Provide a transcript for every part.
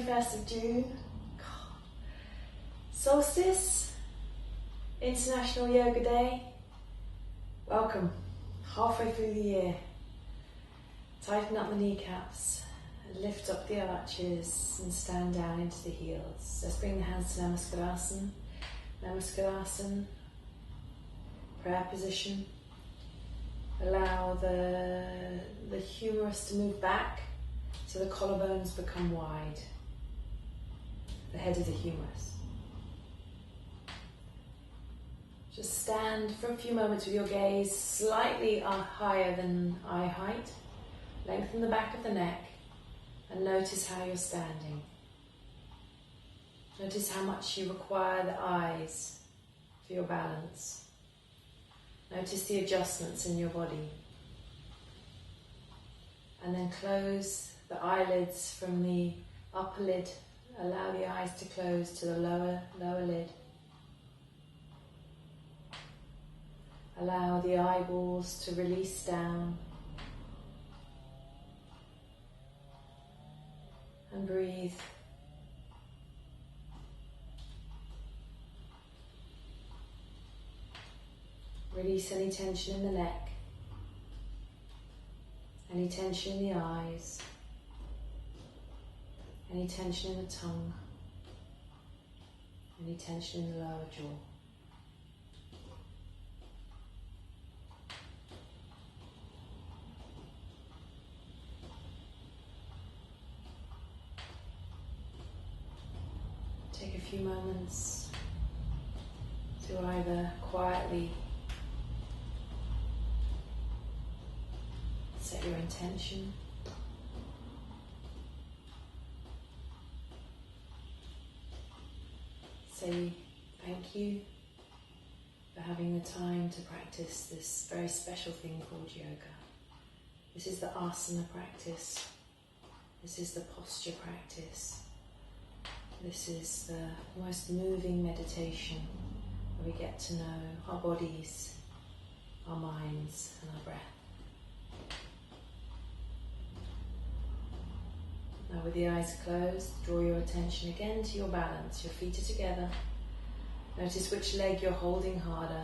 21st of June. God. Solstice, International Yoga Day. Welcome, halfway through the year. Tighten up the kneecaps and lift up the arches and stand down into the heels. Let's bring the hands to Namaskarasan. Namaskarasan, prayer position. Allow the humerus to move back so the collarbones become wide. The head of the humerus. Just stand for a few moments with your gaze slightly higher than eye height. Lengthen the back of the neck and notice how you're standing. Notice how much you require the eyes for your balance. Notice the adjustments in your body. And then close the eyelids from the upper lid. Allow the eyes to close to the lower lid. Allow the eyeballs to release down. And breathe. Release any tension in the neck, any tension in the eyes, any tension in the tongue, any tension in the lower jaw. Take a few moments to either quietly set your intention, say thank you for having the time to practice this very special thing called yoga. This is the asana practice. This is the posture practice. This is the most moving meditation where we get to know our bodies, our minds, and our breath. Now with the eyes closed, draw your attention again to your balance. Your feet are together. Notice which leg you're holding harder.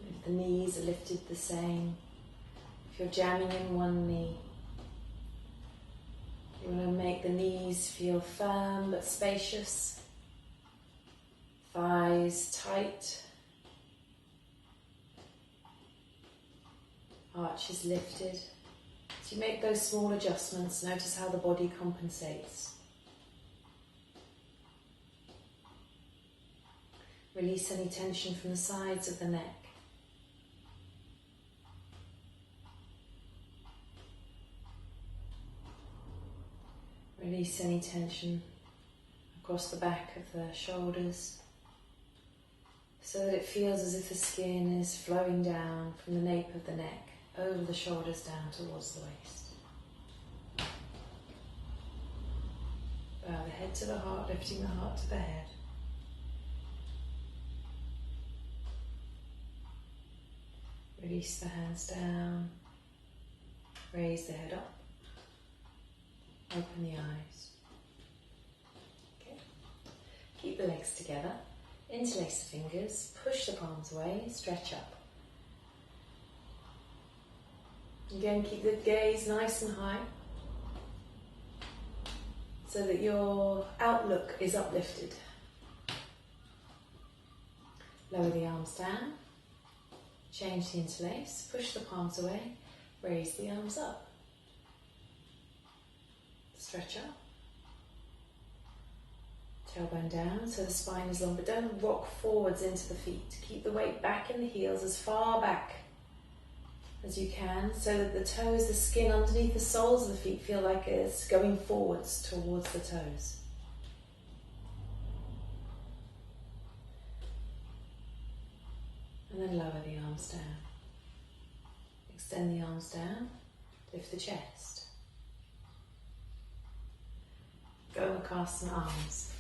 If the knees are lifted the same. If you're jamming in one knee. You want to make the knees feel firm but spacious. Thighs tight. Arches lifted. As you make those small adjustments, notice how the body compensates. Release any tension from the sides of the neck. Release any tension across the back of the shoulders so that it feels as if the skin is flowing down from the nape of the neck over the shoulders down towards the waist. Bow the head to the heart, lifting the heart to the head. Release the hands down, raise the head up, open the eyes. Okay. Keep the legs together, interlace the fingers, push the palms away, stretch up. Again, keep the gaze nice and high so that your outlook is uplifted. Lower the arms down, change the interlace, push the palms away, raise the arms up. Stretch up. Tailbone down so the spine is long, but don't rock forwards into the feet. Keep the weight back in the heels as far back as you can, so that the toes, the skin underneath the soles of the feet feel like it's going forwards towards the toes. And then lower the arms down. Extend the arms down, lift the chest. Gomakasana arms.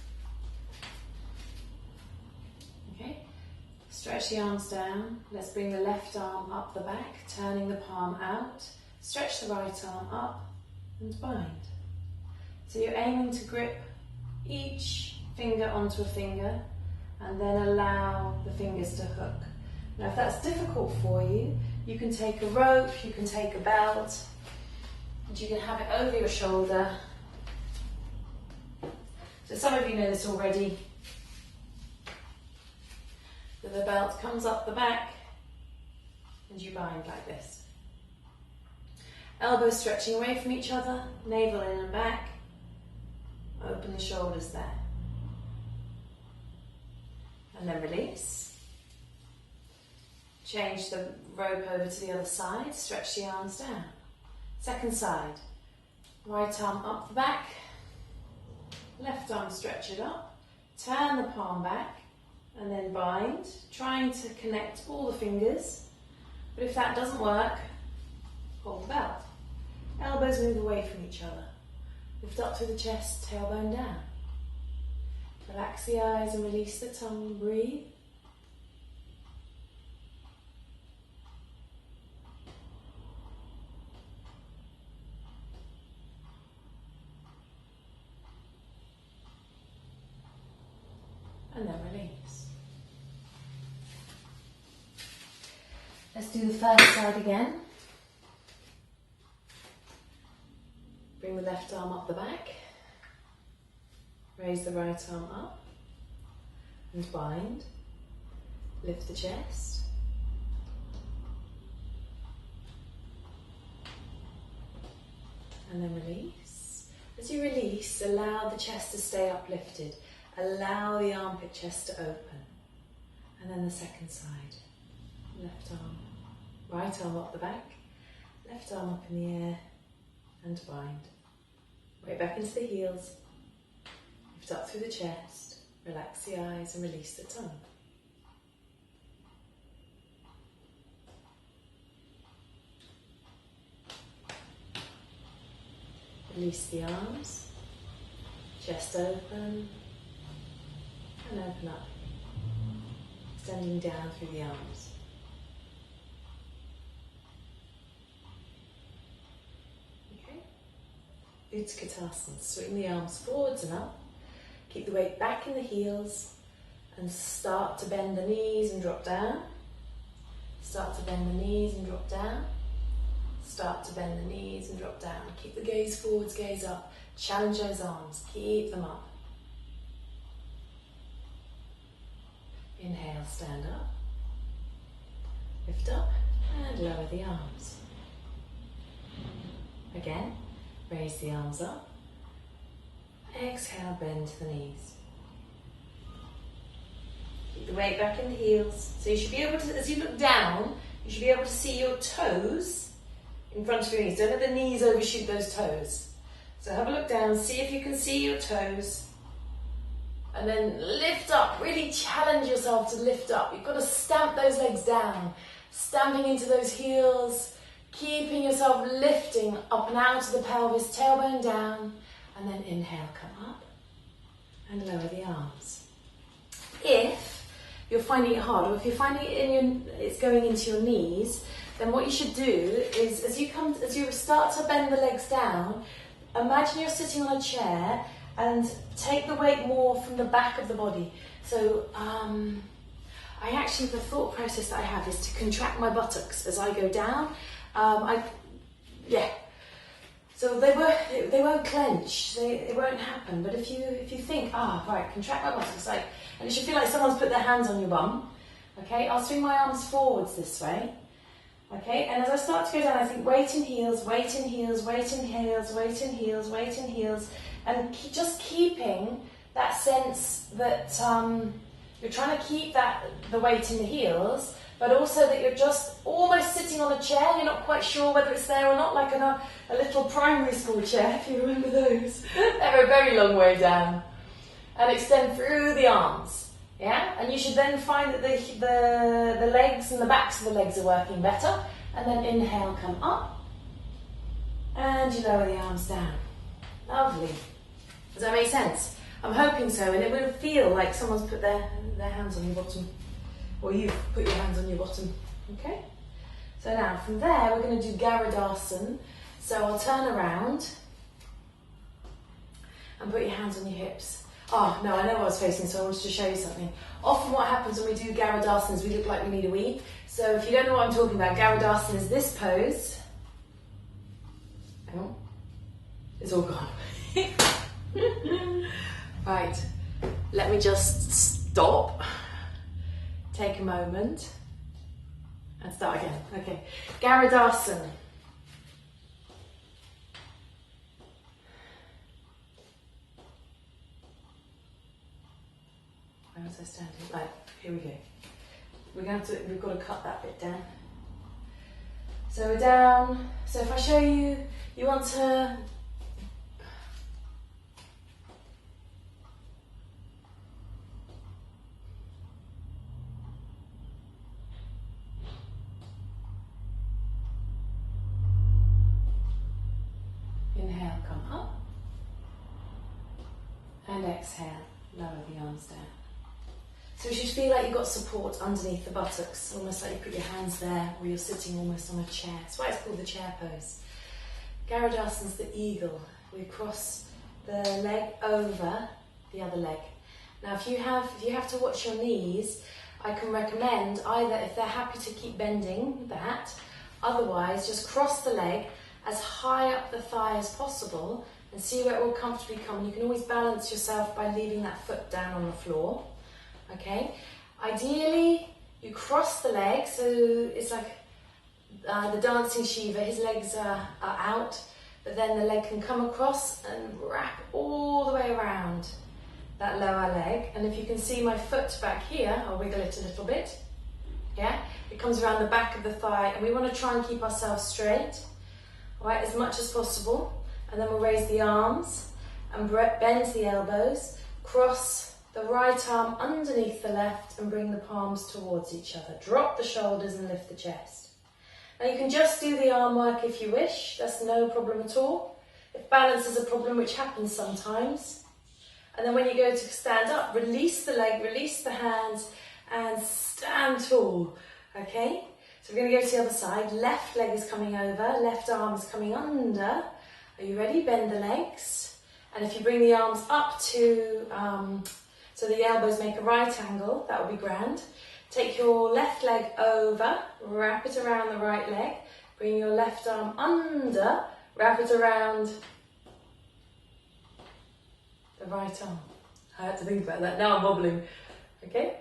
Okay. Stretch the arms down. Let's bring the left arm up the back, turning the palm out. Stretch the right arm up and bind. So you're aiming to grip each finger onto a finger and then allow the fingers to hook. Now if that's difficult for you, you can take a rope, you can take a belt, and you can have it over your shoulder. So some of you know this already. So the belt comes up the back and you bind like this. Elbows stretching away from each other, navel in and back. Open the shoulders there. And then release. Change the rope over to the other side, stretch the arms down. Second side, right arm up the back, left arm stretch it up, turn the palm back and then bind, trying to connect all the fingers. But if that doesn't work, hold the belt. Elbows move away from each other. Lift up through the chest, tailbone down. Relax the eyes and release the tongue, breathe. And then release. Let's do the first side again. Bring the left arm up the back. Raise the right arm up and bind. Lift the chest. And then release. As you release, allow the chest to stay uplifted. Allow the armpit chest to open. And then the second side. Left arm, right arm up the back, left arm up in the air and bind. Weight back into the heels. Lift up through the chest. Relax the eyes and release the tongue. Release the arms. Chest open. And open up. Extending down through the arms. Uttanasana. Swing the arms forwards and up. Keep the weight back in the heels and start to bend the knees and drop down. Start to bend the knees and drop down. Start to bend the knees and drop down. Keep the gaze forwards, gaze up. Challenge those arms. Keep them up. Inhale, stand up. Lift up and lower the arms. Again. Raise the arms up. Exhale, bend to the knees. Keep the weight back in the heels. So you should be able to, as you look down, you should be able to see your toes in front of your knees. Don't let the knees overshoot those toes. So have a look down, see if you can see your toes. And then lift up, really challenge yourself to lift up. You've got to stamp those legs down, stamping into those heels. Keeping yourself lifting up and out of the pelvis, tailbone down, and then inhale, come up, and lower the arms. If you're finding it hard, or if you're finding it it's going into your knees, then what you should do is, as you start to bend the legs down, imagine you're sitting on a chair and take the weight more from the back of the body. So, the thought process that I have is to contract my buttocks as I go down. So they won't clench, it won't happen. But if you think, right, contract my buttocks, and it should feel like someone's put their hands on your bum. Okay, I'll swing my arms forwards this way. Okay, and as I start to go down, I think weight in heels, weight in heels, weight in heels, weight in heels, weight in heels, and just keeping that sense that you're trying to keep the weight in the heels, but also that you're just almost sitting on a chair. You're not quite sure whether it's there or not, like a little primary school chair, if you remember those. They're a very long way down. And extend through the arms, yeah? And you should then find that the legs and the backs of the legs are working better. And then inhale, come up. And you lower the arms down. Lovely. Does that make sense? I'm hoping so, and it will feel like someone's put their hands on your bottom. Or you've put your hands on your bottom, okay? So now from there we're going to do Tadasana. So I'll turn around and put your hands on your hips. Oh, no, I know what I was facing, so I wanted to show you something. Often what happens when we do Garudasana is we look like we need a wee. So if you don't know what I'm talking about, Garudasana is this pose. Hang on. It's all gone. Right, let me just stop, take a moment, and start again. Okay, Garudasana. Where was I standing? Right, here we go. We've got to cut that bit down. So we're down. So if I show you, you want to inhale, come up, and exhale, lower the arms down. So you should feel like you've got support underneath the buttocks, almost like you put your hands there, or you're sitting almost on a chair. That's why it's called the chair pose. Garudasana is the eagle. We cross the leg over the other leg. Now if you have to watch your knees, I can recommend either, if they're happy to keep bending that, otherwise just cross the leg as high up the thigh as possible and see where it will comfortably come. You can always balance yourself by leaving that foot down on the floor. Okay, ideally you cross the leg, so it's like the dancing Shiva, his legs are out, but then the leg can come across and wrap all the way around that lower leg. And if you can see my foot back here, I'll wiggle it a little bit. Yeah, it comes around the back of the thigh, and we want to try and keep ourselves straight, all right, as much as possible. And then we'll raise the arms and bend the elbows, cross the right arm underneath the left and bring the palms towards each other. Drop the shoulders and lift the chest. Now you can just do the arm work if you wish, that's no problem at all. If balance is a problem, which happens sometimes. And then when you go to stand up, release the leg, release the hands and stand tall, okay? So we're going to go to the other side. Left leg is coming over, left arm is coming under. Are you ready? Bend the legs. And if you bring the arms up to, so the elbows make a right angle, that would be grand. Take your left leg over, wrap it around the right leg. Bring your left arm under, wrap it around the right arm. I had to think about that, now I'm wobbling. Okay,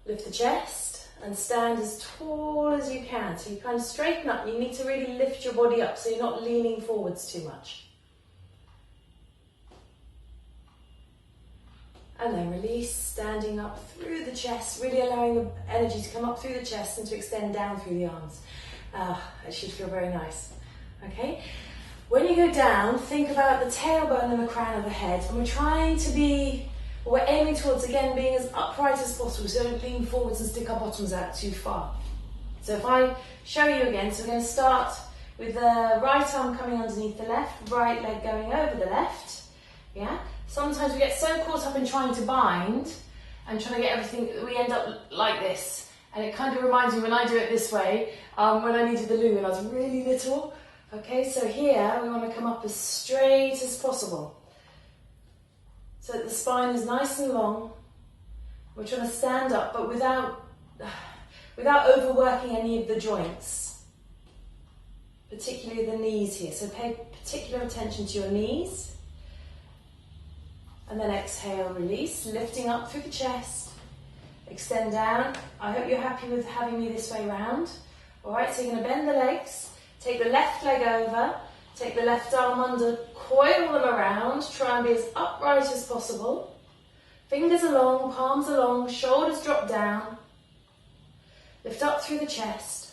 lift the chest and stand as tall as you can. So you kind of straighten up, you need to really lift your body up so you're not leaning forwards too much. And then release, standing up through the chest, really allowing the energy to come up through the chest and to extend down through the arms. It should feel very nice. Okay? When you go down, think about the tailbone and the crown of the head. And we're trying to be, we're aiming towards, again, being as upright as possible, so don't lean forwards and stick our bottoms out too far. So if I show you again, so we're going to start with the right arm coming underneath the left, right leg going over the left. Yeah? Sometimes we get so caught up in trying to bind and trying to get everything, we end up like this. And it kind of reminds me when I do it this way, when I needed the loo when I was really little. Okay, so here we want to come up as straight as possible. So that the spine is nice and long. We're trying to stand up, but without overworking any of the joints. Particularly the knees here. So pay particular attention to your knees. And then exhale, release, lifting up through the chest. Extend down. I hope you're happy with having me this way round. Alright, so you're going to bend the legs. Take the left leg over. Take the left arm under. Coil them around. Try and be as upright as possible. Fingers along, palms along, shoulders drop down. Lift up through the chest.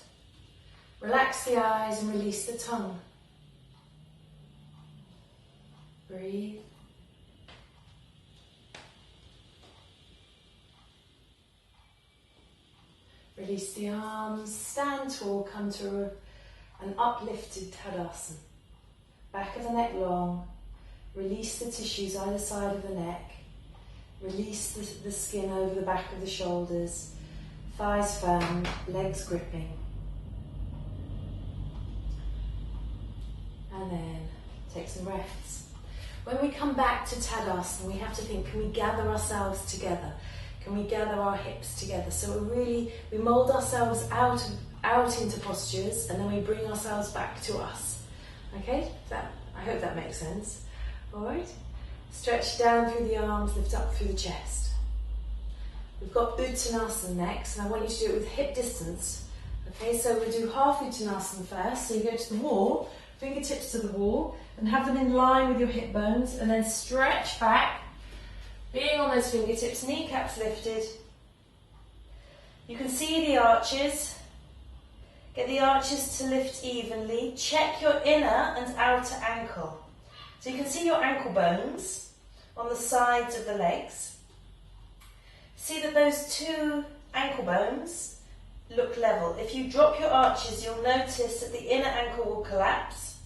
Relax the eyes and release the tongue. Breathe. Release the arms, stand tall, come to an uplifted Tadasana. Back of the neck long, release the tissues either side of the neck, release the skin over the back of the shoulders, thighs firm, legs gripping. And then take some breaths. When we come back to Tadasana, we have to think, can we gather ourselves together? Can we gather our hips together? So we mould ourselves out into postures, and then we bring ourselves back to us. Okay? I hope that makes sense. Alright? Stretch down through the arms, lift up through the chest. We've got Uttanasana next, and I want you to do it with hip distance. Okay, so we'll do half Uttanasana first. So you go to the wall, fingertips to the wall, and have them in line with your hip bones, and then stretch back, being on those fingertips, kneecaps lifted. You can see the arches. Get the arches to lift evenly. Check your inner and outer ankle. So you can see your ankle bones on the sides of the legs. See that those two ankle bones look level. If you drop your arches, you'll notice that the inner ankle will collapse.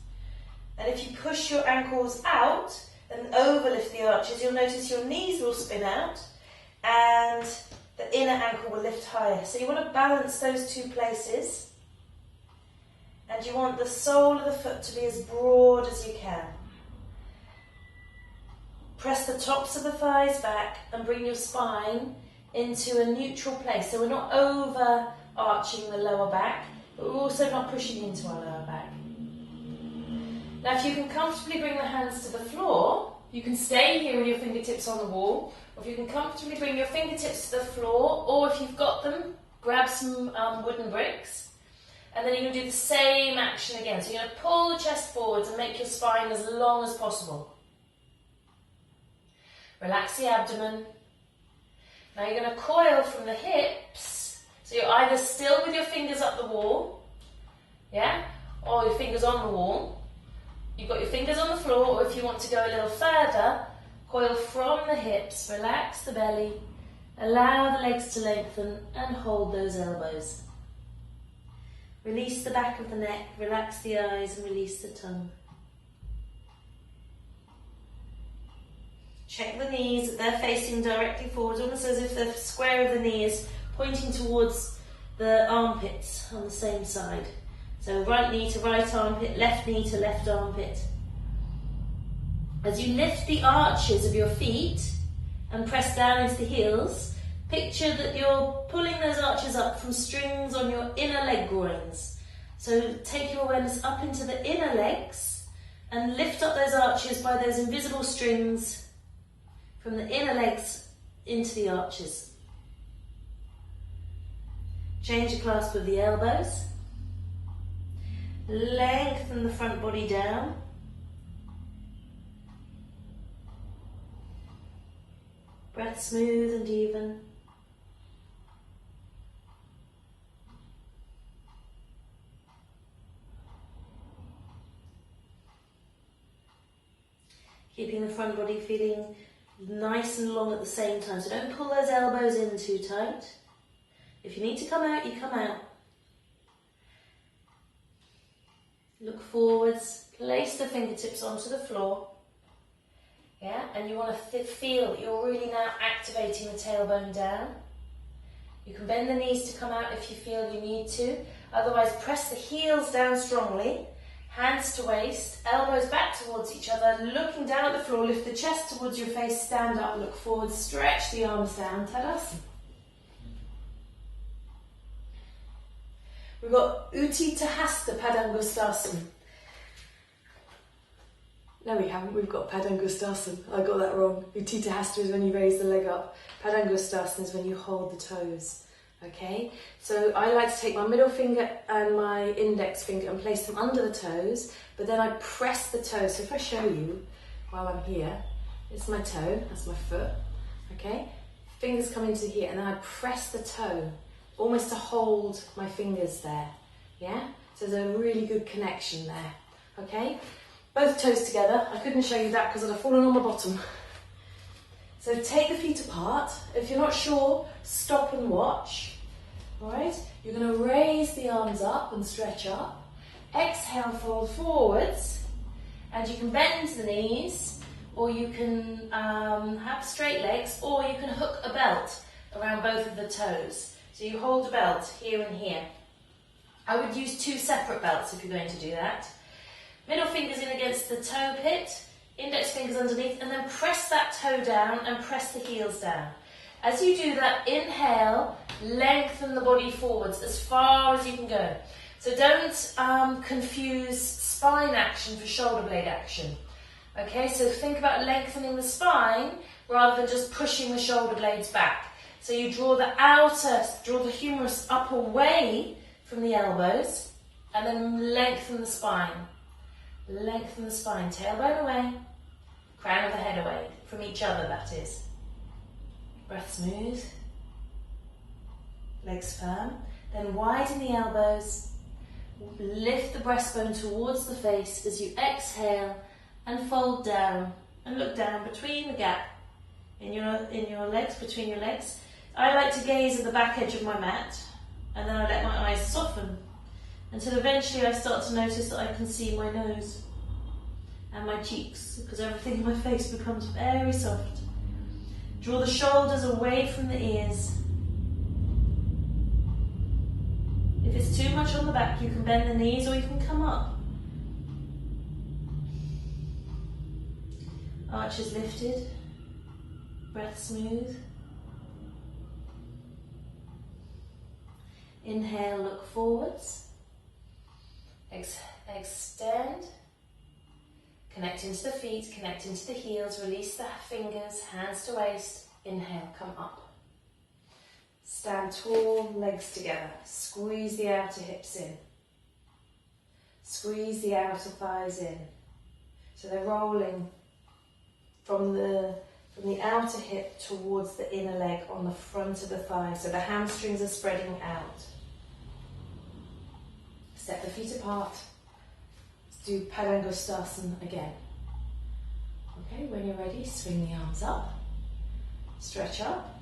And if you push your ankles out and overlift the arches, you'll notice your knees will spin out and the inner ankle will lift higher. So you want to balance those two places. And you want the sole of the foot to be as broad as you can. Press the tops of the thighs back and bring your spine into a neutral place. So we're not over-arching the lower back, but we're also not pushing into our lower back. Now if you can comfortably bring the hands to the floor, you can stay here with your fingertips on the wall, or if you can comfortably bring your fingertips to the floor, or if you've got them, grab some wooden bricks. And then you're going to do the same action again. So you're going to pull the chest forwards and make your spine as long as possible. Relax the abdomen. Now you're going to coil from the hips. So you're either still with your fingers up the wall, yeah, or your fingers on the wall. You've got your fingers on the floor, or if you want to go a little further, coil from the hips, relax the belly, allow the legs to lengthen and hold those elbows. Release the back of the neck, relax the eyes and release the tongue. Check the knees, that they're facing directly forward, almost as if the square of the knee is pointing towards the armpits on the same side. So right knee to right armpit, left knee to left armpit. As you lift the arches of your feet and press down into the heels, picture that you're pulling those arches up from strings on your inner leg groins. So take your awareness up into the inner legs and lift up those arches by those invisible strings from the inner legs into the arches. Change the clasp of the elbows. Lengthen the front body down. Breath smooth and even. Keeping the front body feeling nice and long at the same time. So don't pull those elbows in too tight. If you need to come out, you come out. Look forwards, place the fingertips onto the floor. Yeah, and you want to feel that you're really now activating the tailbone down. You can bend the knees to come out if you feel you need to. Otherwise, press the heels down strongly. Hands to waist, elbows back towards each other, looking down at the floor, lift the chest towards your face, stand up, look forward, stretch the arms down, Tadasana. We've got Uttanasana Padangustasana. No, we haven't, we've got Padangustasana. I got that wrong. Uttanasana is when you raise the leg up. Padangustasana is when you hold the toes. Okay, so I like to take my middle finger and my index finger and place them under the toes, but then I press the toes. So if I show you while I'm here, it's my toe, that's my foot, okay? Fingers come into here and then I press the toe, almost to hold my fingers there, yeah? So there's a really good connection there, okay? Both toes together. I couldn't show you that because I'd have fallen on my bottom. So take the feet apart. If you're not sure, stop and watch. All right? You're going to raise the arms up and stretch up. Exhale, fold forwards. And you can bend the knees, or you can have straight legs, or you can hook a belt around both of the toes. So you hold a belt here and here. I would use two separate belts if you're going to do that. Middle fingers in against the toe pit. index fingers underneath, and then press that toe down and press the heels down. As you do that, inhale, lengthen the body forwards as far as you can go. So don't confuse spine action for shoulder blade action. Okay, so think about lengthening the spine rather than just pushing the shoulder blades back. So you draw the humerus up away from the elbows, and then lengthen the spine. Lengthen the spine, tailbone away, crown of the head away, from each other that is. Breath smooth, legs firm, then widen the elbows, lift the breastbone towards the face as you exhale and fold down and look down between the gap in your legs, between your legs. I like to gaze at the back edge of my mat, and then I let my eyes soften until eventually I start to notice that I can see my nose and my cheeks, because everything in my face becomes very soft. Draw the shoulders away from the ears. If it's too much on the back, you can bend the knees or you can come up. Arches lifted, breath smooth. Inhale, look forwards. Extend. Connect into the feet, connect into the heels, release the fingers, hands to waist. Inhale, come up. Stand tall, legs together. Squeeze the outer hips in. Squeeze the outer thighs in. So they're rolling from the outer hip towards the inner leg on the front of the thigh. So the hamstrings are spreading out. Step the feet apart. Let's do Padangusthasana again. Okay, when you're ready, swing the arms up. Stretch up.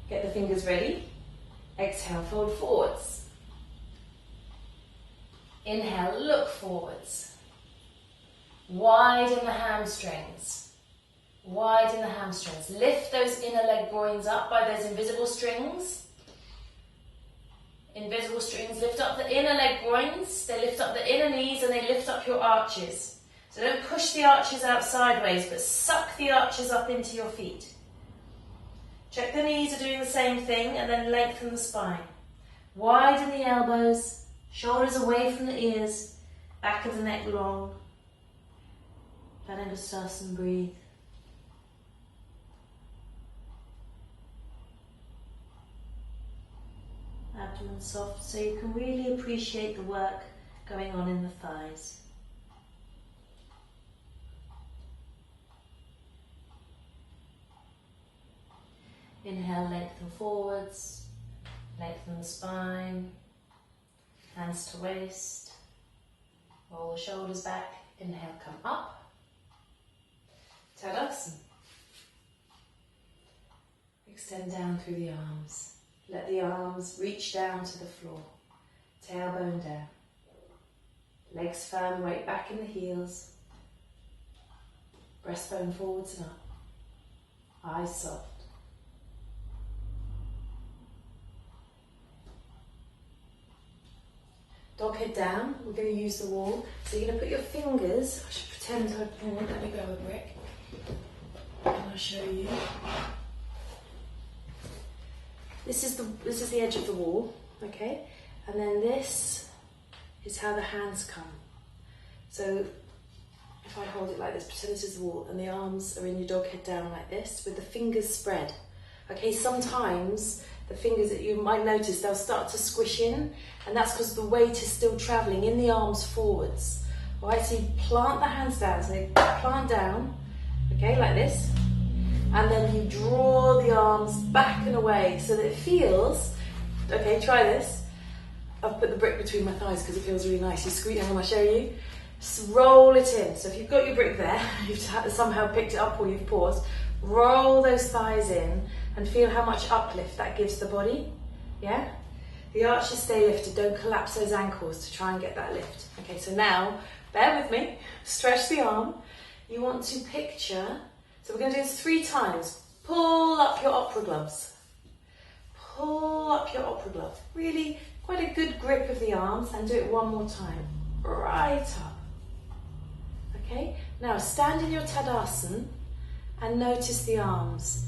Get the fingers ready. Exhale, fold forwards. Inhale, look forwards. Widen the hamstrings. Widen the hamstrings. Lift those inner leg groins up by those invisible strings. Invisible strings lift up the inner leg groins, they lift up the inner knees, and they lift up your arches. So don't push the arches out sideways, but suck the arches up into your feet. Check the knees are doing the same thing, and then lengthen the spine. Widen the elbows, shoulders away from the ears, back of the neck long. Padangusthasana, breathe. Abdomen soft, so you can really appreciate the work going on in the thighs. Inhale, lengthen forwards, lengthen the spine, hands to waist, roll the shoulders back, inhale, come up. Tadasana. Extend down through the arms. Let the arms reach down to the floor, tailbone down. Legs firm, weight back in the heels. Breastbone forwards and up. Eyes soft. Dog head down, we're going to use the wall. So you're going to put your fingers, I should pretend let me grab a brick. And I'll show you. This is the edge of the wall, okay? And then this is how the hands come. So if I hold it like this, pretend this is the wall, and the arms are in your dog head down like this, with the fingers spread. Okay, sometimes the fingers that you might notice, they'll start to squish in, and that's because the weight is still travelling in the arms forwards. All right, so you plant the hands down, so they plant down, okay, like this. And then you draw the arms back and away so that it feels, okay, try this. I've put the brick between my thighs because it feels really nice. You squeeze, I'm going to show you. Roll it in. So if you've got your brick there, you've somehow picked it up or you've paused, roll those thighs in and feel how much uplift that gives the body. Yeah? The arches stay lifted. Don't collapse those ankles to try and get that lift. Okay, so now, bear with me. Stretch the arm. You want to picture. So we're going to do this 3 times. Pull up your opera gloves. Pull up your opera glove. Really quite a good grip of the arms, and do it one more time. Right up. Okay, now stand in your Tadasana and notice the arms.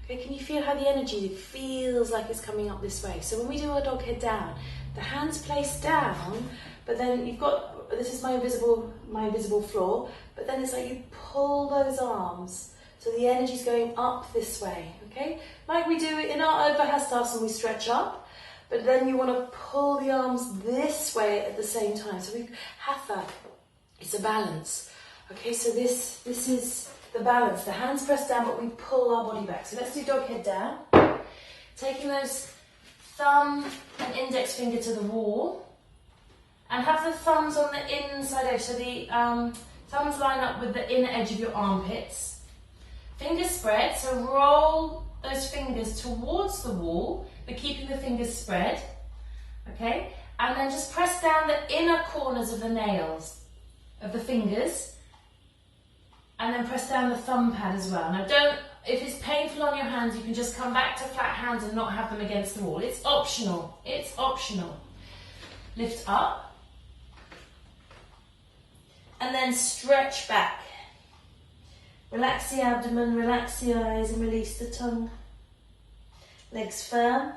Okay, can you feel how the energy feels like it's coming up this way? So when we do our dog head down, the hands place down, but then you've got, this is my visible floor, but then it's like you pull those arms, so the energy's going up this way, okay? Like we do in our Handstands, we stretch up, but then you want to pull the arms this way at the same time. So we have that, it's a balance. Okay, so this is the balance. The hands press down, but we pull our body back. So let's do dog head down. Taking those thumb and index finger to the wall. And have the thumbs on the inside edge. So the thumbs line up with the inner edge of your armpits. Fingers spread, so roll those fingers towards the wall, but keeping the fingers spread. Okay? And then just press down the inner corners of the nails of the fingers. And then press down the thumb pad as well. Now if it's painful on your hands, you can just come back to flat hands and not have them against the wall. It's optional. It's optional. Lift up. And then stretch back. Relax the abdomen, relax the eyes and release the tongue. Legs firm.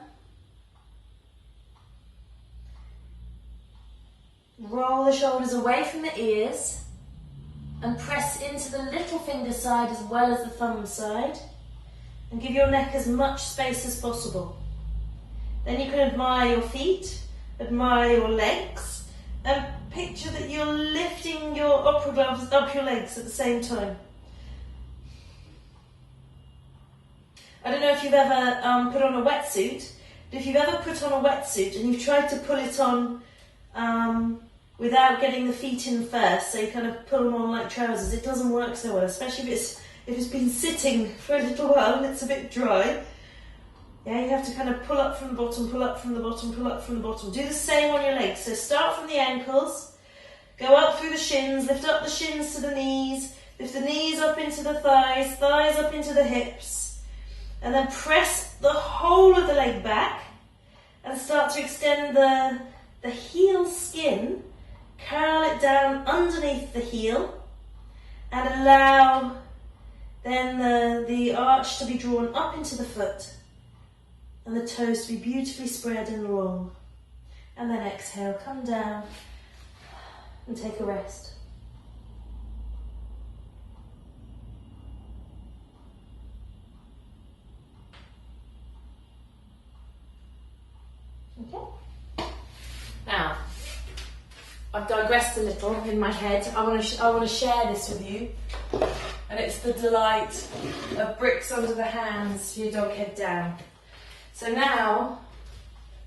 Roll the shoulders away from the ears. And press into the little finger side as well as the thumb side. And give your neck as much space as possible. Then you can admire your feet, admire your legs, and picture that you're lifting your opera gloves up your legs at the same time. I don't know if you've ever put on a wetsuit, but if you've ever put on a wetsuit and you've tried to pull it on without getting the feet in first, so you kind of pull them on like trousers, it doesn't work so well, especially if it's been sitting for a little while and it's a bit dry. Yeah, you have to kind of pull up from the bottom, pull up from the bottom, pull up from the bottom. Do the same on your legs. So start from the ankles, go up through the shins, lift up the shins to the knees, lift the knees up into the thighs, thighs up into the hips, and then press the whole of the leg back and start to extend the heel skin. Curl it down underneath the heel and allow then the arch to be drawn up into the foot and the toes to be beautifully spread and long. And then exhale, come down and take a rest. Okay. Now, I've digressed a little in my head. I want to share this with you, and it's the delight of bricks under the hands for your dog head down. So now,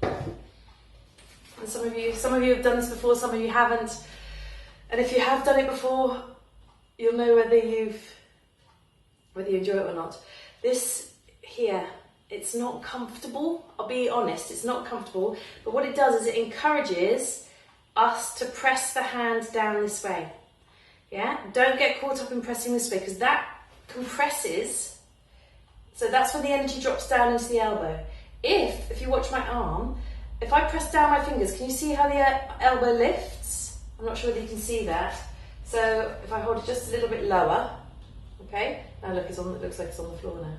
and some of you have done this before, some of you haven't, and if you have done it before, you'll know whether you enjoy it or not. This here, it's not comfortable. I'll be honest, it's not comfortable. But what it does is it encourages us to press the hand down this way. Yeah, don't get caught up in pressing this way because that compresses. So that's when the energy drops down into the elbow. If you watch my arm, if I press down my fingers, can you see how the elbow lifts? I'm not sure whether you can see that. So if I hold it just a little bit lower, okay. Now look, it looks like it's on the floor now.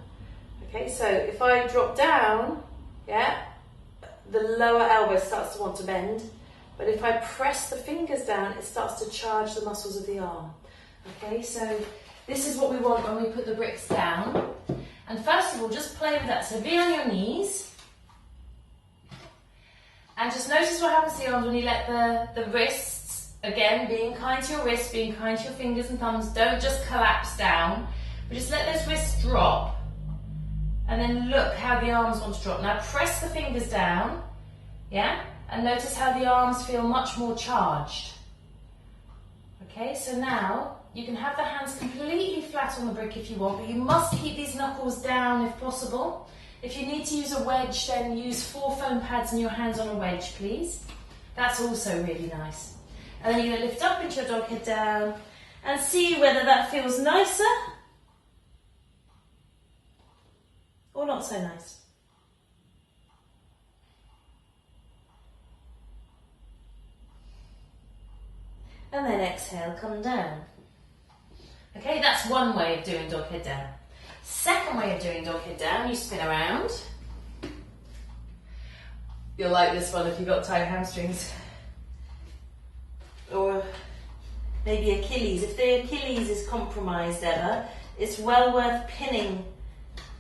Okay, so if I drop down, yeah, the lower elbow starts to want to bend. But if I press the fingers down, it starts to charge the muscles of the arm. Okay, so this is what we want when we put the bricks down. And first of all, just play with that. So be on your knees. And just notice what happens to the arms when you let the wrists, again, being kind to your wrists, being kind to your fingers and thumbs, don't just collapse down, but just let those wrists drop. And then look how the arms want to drop. Now press the fingers down, yeah? And notice how the arms feel much more charged. Okay, so now you can have the hands completely flat on the brick if you want, but you must keep these knuckles down if possible. If you need to use a wedge, then use 4 foam pads and your hands on a wedge, please. That's also really nice. And then you're going to lift up into your dog head down and see whether that feels nicer or not so nice. And then exhale, come down. Okay, that's one way of doing dog head down. Second way of doing dog head down, you spin around. You'll like this one if you've got tight hamstrings. Or maybe Achilles. If the Achilles is compromised ever, it's well worth pinning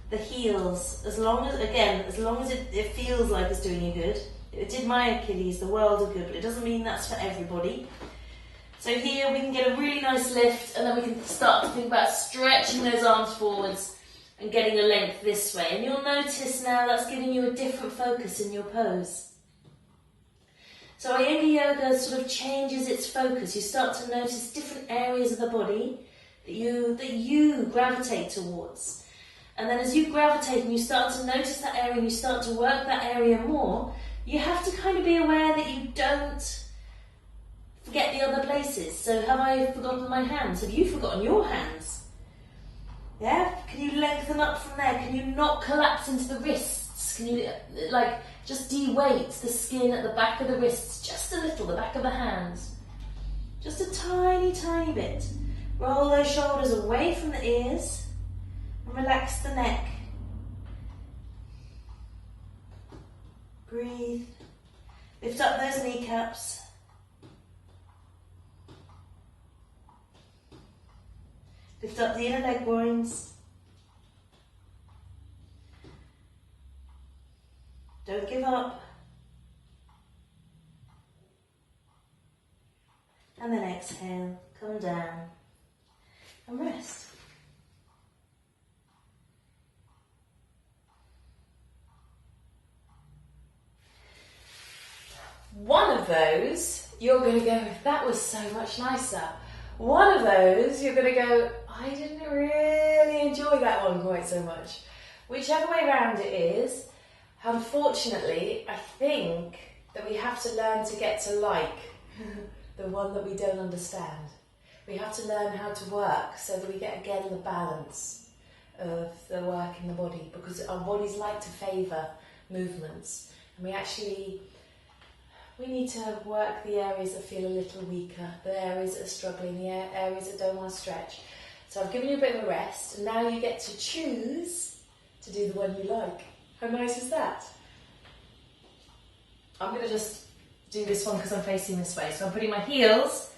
the heels as long as it feels like it's doing you good. It did my Achilles the world of good, but it doesn't mean that's for everybody. So here we can get a really nice lift, and then we can start to think about stretching those arms forwards and getting a length this way. And you'll notice now that's giving you a different focus in your pose. So Iyengar yoga sort of changes its focus. You start to notice different areas of the body that you gravitate towards. And then as you gravitate and you start to notice that area and you start to work that area more, you have to kind of be aware that you don't forget the other places. So have I forgotten my hands? Have you forgotten your hands? Yeah? Can you lengthen up from there? Can you not collapse into the wrists? Can you just de-weight the skin at the back of the wrists just a little, the back of the hands? Just a tiny, tiny bit. Roll those shoulders away from the ears and relax the neck. Breathe. Lift up those kneecaps. Lift up the inner leg bones. Don't give up. And then exhale, come down and rest. One of those, you're going to go, that was so much nicer. One of those, you're going to go, I didn't really enjoy that one quite so much. Whichever way around it is, unfortunately, I think that we have to learn to get to like the one that we don't understand. We have to learn how to work so that we get again the balance of the work in the body, because our bodies like to favour movements, and we need to work the areas that feel a little weaker, the areas that are struggling, the areas that don't want to stretch. So I've given you a bit of a rest, and now you get to choose to do the one you like. How nice is that? I'm going to just do this one because I'm facing this way. So I'm putting my heels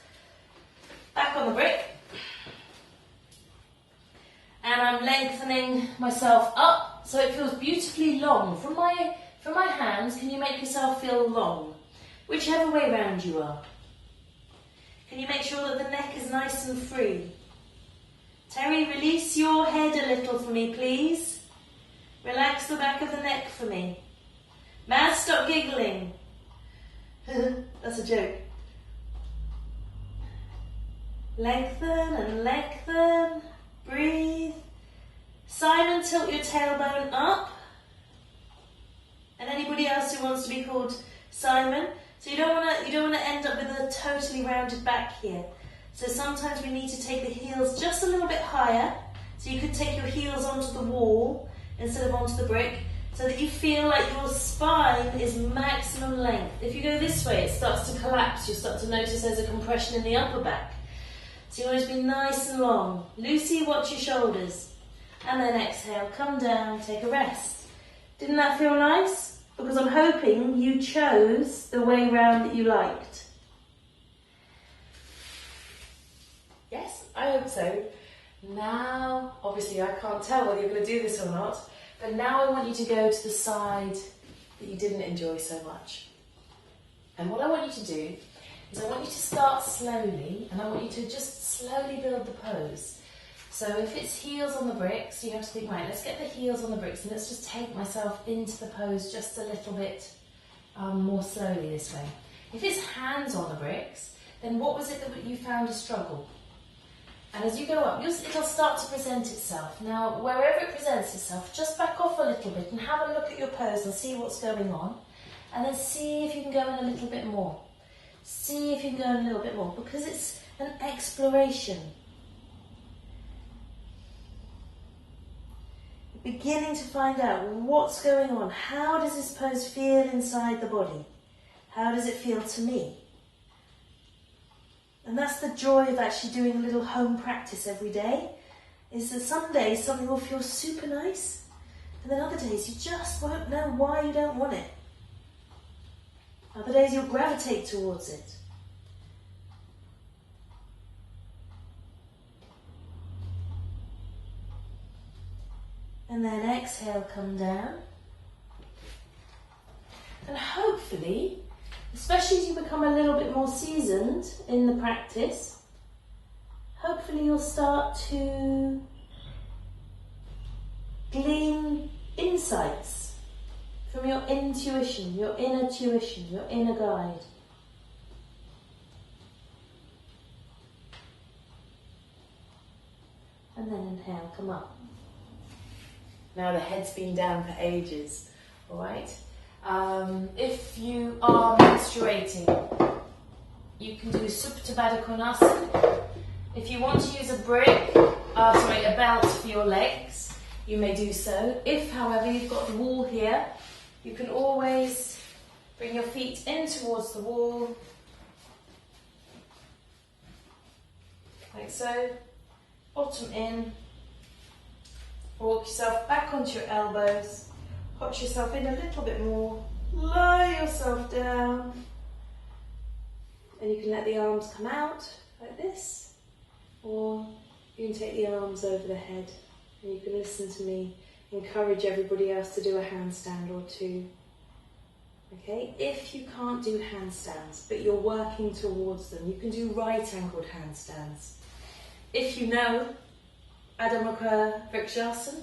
back on the brick, and I'm lengthening myself up so it feels beautifully long. From my hands, can you make yourself feel long? Whichever way round you are. Can you make sure that the neck is nice and free? Terry, release your head a little for me, please. Relax the back of the neck for me. Maz, stop giggling. That's a joke. Lengthen and lengthen. Breathe. Simon, tilt your tailbone up. And anybody else who wants to be called Simon. So you don't want to end up with a totally rounded back here. So sometimes we need to take the heels just a little bit higher. So you could take your heels onto the wall instead of onto the brick, so that you feel like your spine is maximum length. If you go this way, it starts to collapse. You'll start to notice there's a compression in the upper back. So you want to be nice and long. Lucy, watch your shoulders. And then exhale, come down, take a rest. Didn't that feel nice? Because I'm hoping you chose the way round that you liked. Yes, I hope so. Now, obviously I can't tell whether you're going to do this or not, but now I want you to go to the side that you didn't enjoy so much. And what I want you to do is I want you to start slowly, and I want you to just slowly build the pose. So if it's heels on the bricks, you have to think, right, let's get the heels on the bricks and let's just take myself into the pose just a little bit more slowly this way. If it's hands on the bricks, then what was it that you found a struggle? And as you go up, it'll start to present itself. Now, wherever it presents itself, just back off a little bit and have a look at your pose and see what's going on. And then see if you can go in a little bit more. See if you can go in a little bit more, because it's an exploration. Beginning to find out what's going on. How does this pose feel inside the body? How does it feel to me? And that's the joy of actually doing a little home practice every day, is that some days something will feel super nice, and then other days you just won't know why you don't want it. Other days you'll gravitate towards it. And then exhale, come down. And hopefully, especially as you become a little bit more seasoned in the practice, hopefully you'll start to glean insights from your intuition, your inner tuition, your inner guide. And then inhale, come up. Now the head's been down for ages, all right? If you are menstruating, you can do Supta Baddha Konasana. If you want to use a a belt for your legs, you may do so. If, however, you've got the wall here, you can always bring your feet in towards the wall, like so, bottom in. Walk yourself back onto your elbows, hotch yourself in a little bit more, lie yourself down, and you can let the arms come out like this, or you can take the arms over the head, and you can listen to me encourage everybody else to do a handstand or two. Okay, if you can't do handstands, but you're working towards them, you can do right-angled handstands. If you know Adho Mukha Vrikshasana,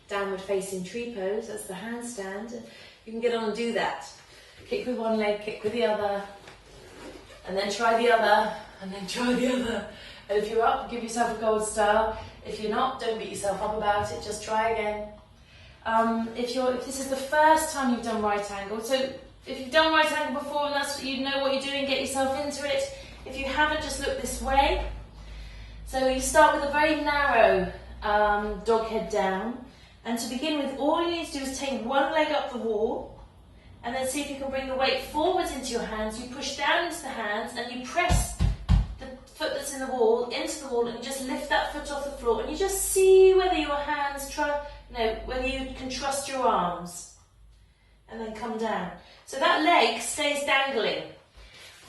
downward facing tree pose, that's the handstand, you can get on and do that. Kick with one leg, kick with the other, and then try the other, and then try the other. And if you're up, give yourself a gold star. If you're not, don't beat yourself up about it, just try again. If this is the first time you've done right angle, so if you've done right angle before and that's what you know what you're doing, get yourself into it. If you haven't, just look this way. So you start with a very narrow dog head down, and to begin with, all you need to do is take one leg up the wall, and then see if you can bring the weight forwards into your hands. You push down into the hands, and you press the foot that's in the wall into the wall, and you just lift that foot off the floor, and you just see whether your hands whether you can trust your arms, and then come down. So that leg stays dangling.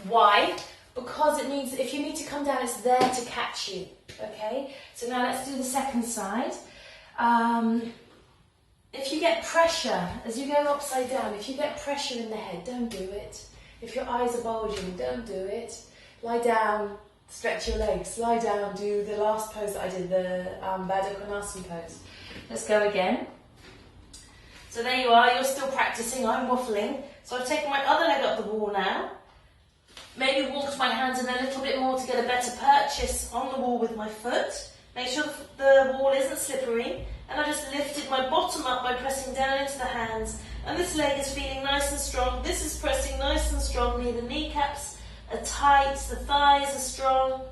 Why? Because it needs, if you need to come down, it's there to catch you. Okay? So now let's do the second side. If you get pressure, as you go upside down, if you get pressure in the head, don't do it. If your eyes are bulging, don't do it. Lie down, stretch your legs, lie down, do the last pose that I did, the Baddha Konasana pose. Let's go again. So there you are, you're still practicing, I'm waffling. So I've taken my other leg up the wall now. Maybe walked my hands in a little bit more to get a better purchase on the wall with my foot. Make sure the wall isn't slippery. And I just lifted my bottom up by pressing down into the hands. And this leg is feeling nice and strong. This is pressing nice and strongly. The kneecaps are tight, the thighs are strong.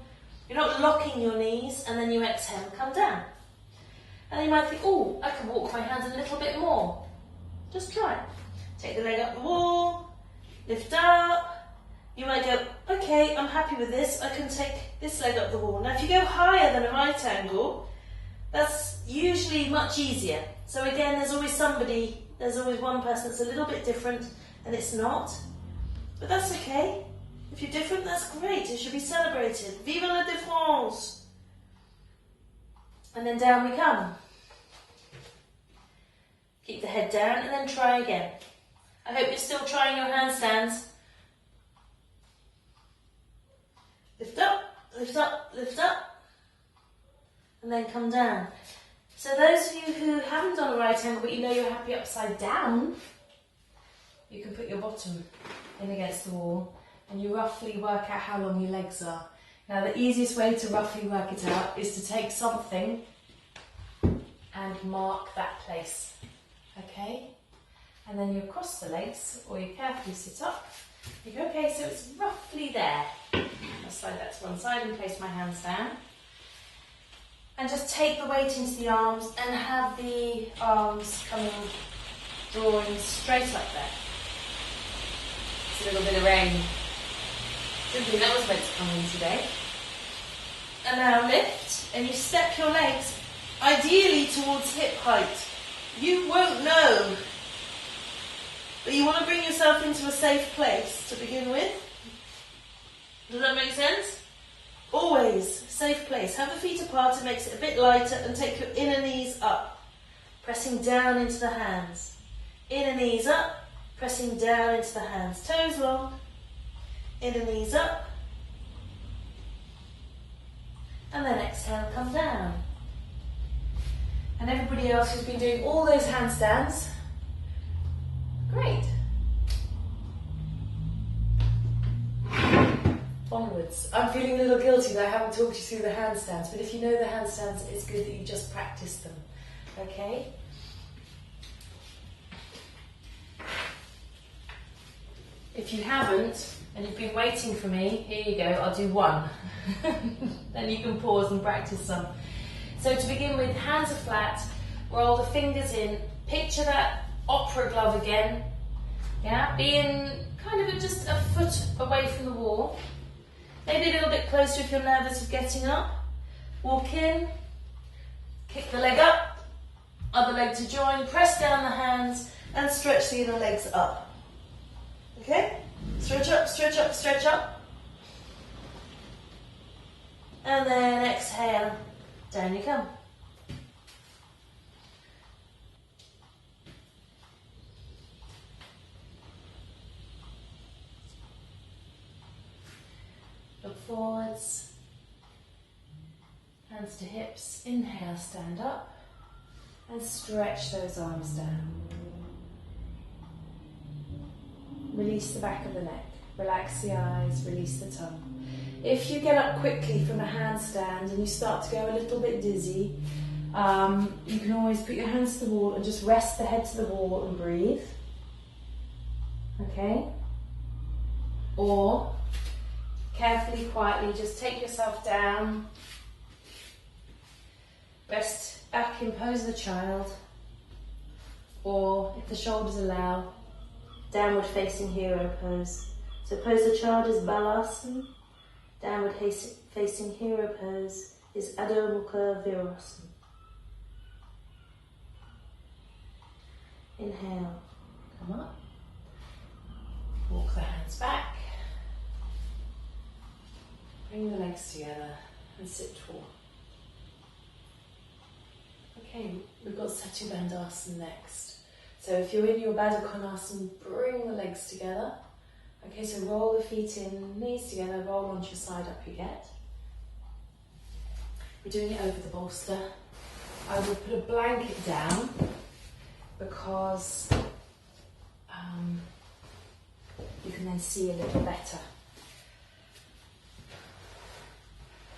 You're not locking your knees, and then you exhale and come down. And you might think, oh, I can walk my hands a little bit more. Just try. Take the leg up the wall, lift up. You might go, okay, I'm happy with this. I can take this leg up the wall. Now, if you go higher than a right angle, that's usually much easier. So again, there's always one person that's a little bit different, and it's not. But that's okay. If you're different, that's great. It should be celebrated. Vive la différence! And then down we come. Keep the head down and then try again. I hope you're still trying your handstands. Lift up, lift up, lift up, and then come down. So those of you who haven't done a right angle but you know you're happy upside down, you can put your bottom in against the wall and you roughly work out how long your legs are. Now the easiest way to roughly work it out is to take something and mark that place, okay? And then you cross the legs or you carefully sit up. You go, okay, so it's roughly there. I'll slide that to one side and place my hands down. And just take the weight into the arms and have the arms drawing straight up there. It's a little bit of rain. Didn't think that was meant to come in today. And now lift, and you step your legs ideally towards hip height. You won't know, but you want to bring yourself into a safe place to begin with. Does that make sense? Always safe place. Have the feet apart, it makes it a bit lighter, and take your inner knees up, pressing down into the hands. Inner knees up, pressing down into the hands. Toes long, inner knees up, and then exhale, come down. And everybody else who's been doing all those handstands, great. Onwards. I'm feeling a little guilty that I haven't talked you through the handstands, but if you know the handstands, it's good that you just practice them, okay? If you haven't, and you've been waiting for me, here you go, I'll do one. Then you can pause and practice some. So to begin with, hands are flat, roll the fingers in, picture that opera glove again, yeah, being kind of just a foot away from the wall, maybe a little bit closer if you're nervous of getting up. Walk in, kick the leg up, other leg to join, press down the hands and stretch the inner legs up. Okay? Stretch up, stretch up, stretch up. And then exhale, down you come. Look forwards, hands to hips, inhale, stand up and stretch those arms down. Release the back of the neck, relax the eyes, release the tongue. If you get up quickly from a handstand and you start to go a little bit dizzy, you can always put your hands to the wall and just rest the head to the wall and breathe. Okay? Or carefully, quietly, just take yourself down, rest back in pose of the child, or if the shoulders allow, downward facing hero pose. So pose the child is Balasana, downward facing hero pose is Adho Mukha Virasana. Inhale, come up, walk the hands back, bring the legs together and sit tall. Okay, we've got Setu Bandhasana next. So if you're in your Baddha Konasana, bring the legs together. Okay, so roll the feet in, knees together, roll onto your side, up you get. We're doing it over the bolster. I will put a blanket down because you can then see a little better.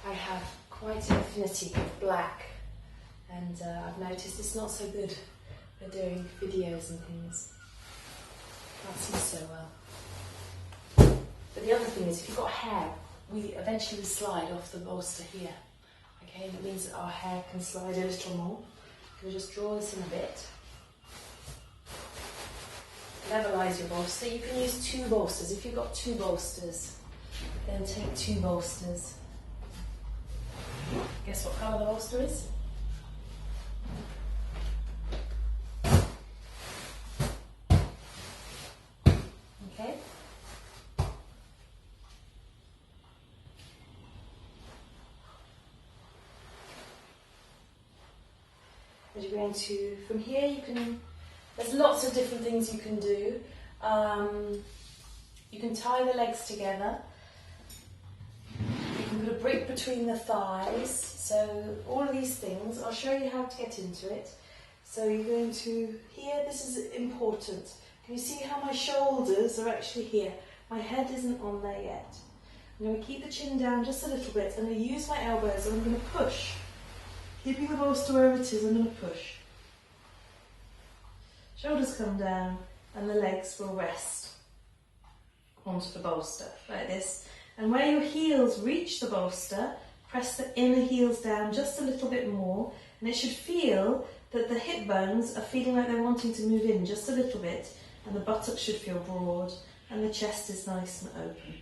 I have quite an affinity with black, and I've noticed it's not so good for doing videos and things. Can't see so well. But the other thing is, if you've got hair, we eventually slide off the bolster here. Okay, and it means that our hair can slide a little more. We'll just draw this in a bit. Levelise your bolster. You can use 2 bolsters. If you've got 2 bolsters, then take 2 bolsters. Guess what colour the bolster is? Okay. As you're going to, from here there's lots of different things you can do. You can tie the legs together. You can put a brick between the thighs. So all of these things, I'll show you how to get into it. So you're going to, here, this is important. Can you see how my shoulders are actually here? My head isn't on there yet. I'm going to keep the chin down just a little bit. I'm going to use my elbows and I'm going to push. Keeping the bolster where it is, I'm going to push. Shoulders come down and the legs will rest onto the bolster, like this. And where your heels reach the bolster, press the inner heels down just a little bit more, and it should feel that the hip bones are feeling like they're wanting to move in just a little bit, and the buttocks should feel broad, and the chest is nice and open.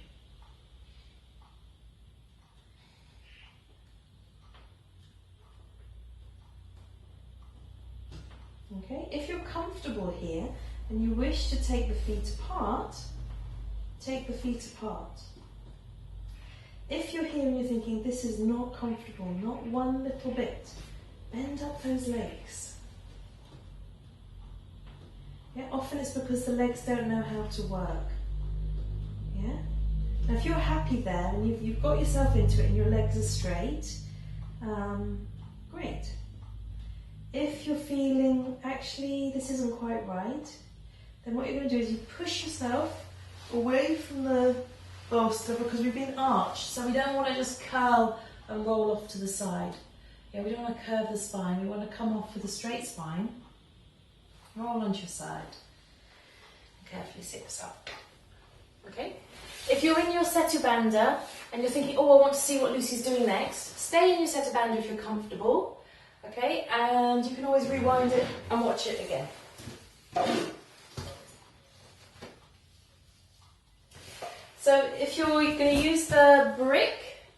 comfortable here and you wish to take the feet apart, take the feet apart. If you're here and you're thinking, this is not comfortable, not one little bit, bend up those legs. Yeah, often it's because the legs don't know how to work. Yeah? Now if you're happy there and you've got yourself into it and your legs are straight, great. If you're feeling, actually this isn't quite right, then what you're going to do is you push yourself away from the bolster because we've been arched, so we don't want to just curl and roll off to the side. Yeah, we don't want to curve the spine, we want to come off with a straight spine. Roll onto your side. And carefully sit this up. Okay? If you're in your Setu Bandha and you're thinking, oh, I want to see what Lucy's doing next, stay in your Setu Bandha if you're comfortable. Okay? And you can always rewind it and watch it again. So if you're going to use the brick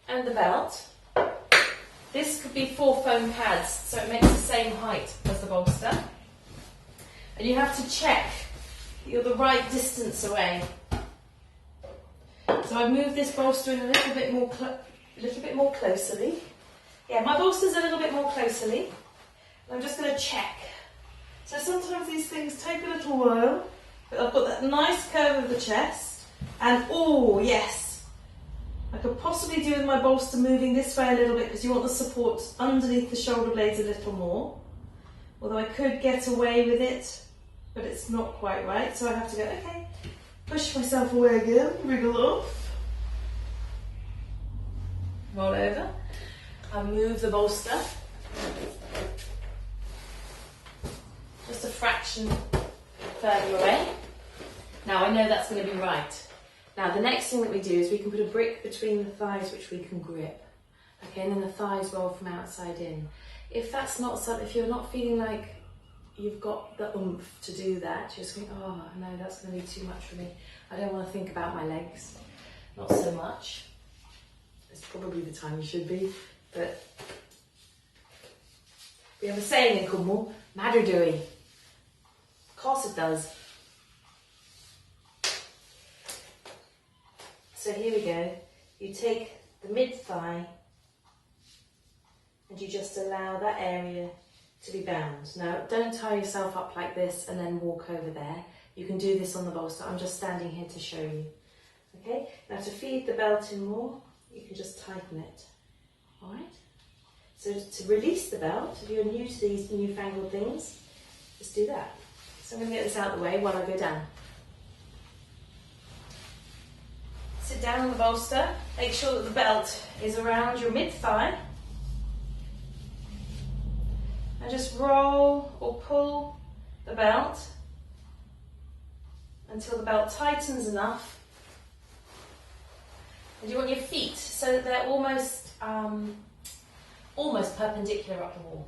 and the belt, this could be 4 foam pads, so it makes the same height as the bolster. And you have to check you're the right distance away. So I've moved this bolster in a little bit more closely. Yeah, my bolster's a little bit more closely. And I'm just going to check. So sometimes these things take a little while, but I've got that nice curve of the chest. And oh yes, I could possibly do with my bolster moving this way a little bit because you want the support underneath the shoulder blades a little more. Although I could get away with it, but it's not quite right, so I have to go, okay, push myself away again, wriggle off, roll over, and move the bolster, just a fraction further away. Now I know that's going to be right. Now the next thing that we do is we can put a brick between the thighs which we can grip, okay, and then the thighs roll from outside in. If that's not something, if you're not feeling like you've got the oomph to do that, you're just going, oh no, that's going to be too much for me. I don't want to think about my legs, not so much. It's probably the time you should be, but we have a saying in Cornwall, matter doing. Of course it does. So here we go. You take the mid-thigh and you just allow that area to be bound. Now, don't tie yourself up like this and then walk over there. You can do this on the bolster. I'm just standing here to show you. Okay? Now, to feed the belt in more, you can just tighten it. All right? So to release the belt, if you're new to these newfangled things, just do that. So I'm going to get this out of the way while I go down. Sit down on the bolster. Make sure that the belt is around your mid-thigh. And just roll or pull the belt until the belt tightens enough. And you want your feet so that they're almost perpendicular up the wall.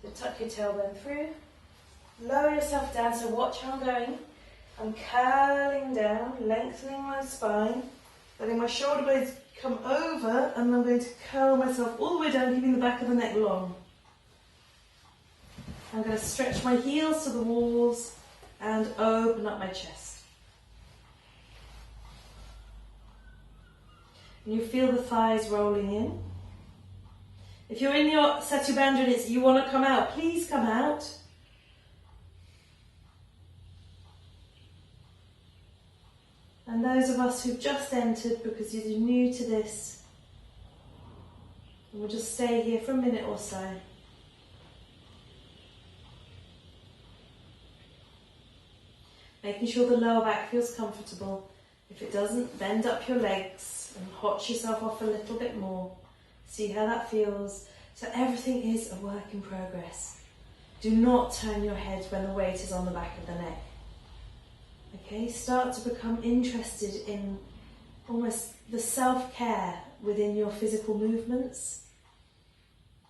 So tuck your tailbone through. Lower yourself down, so watch how I'm going. I'm curling down, lengthening my spine, letting my shoulder blades come over, and I'm going to curl myself all the way down, keeping the back of the neck long. I'm going to stretch my heels to the walls and open up my chest. And you feel the thighs rolling in. If you're in your Setu Bandha and you want to come out, please come out. And those of us who've just entered because you're new to this, we'll just stay here for a minute or so. Making sure the lower back feels comfortable. If it doesn't, bend up your legs and hotch yourself off a little bit more. See how that feels. So everything is a work in progress. Do not turn your head when the weight is on the back of the neck. Okay, start to become interested in almost the self-care within your physical movements.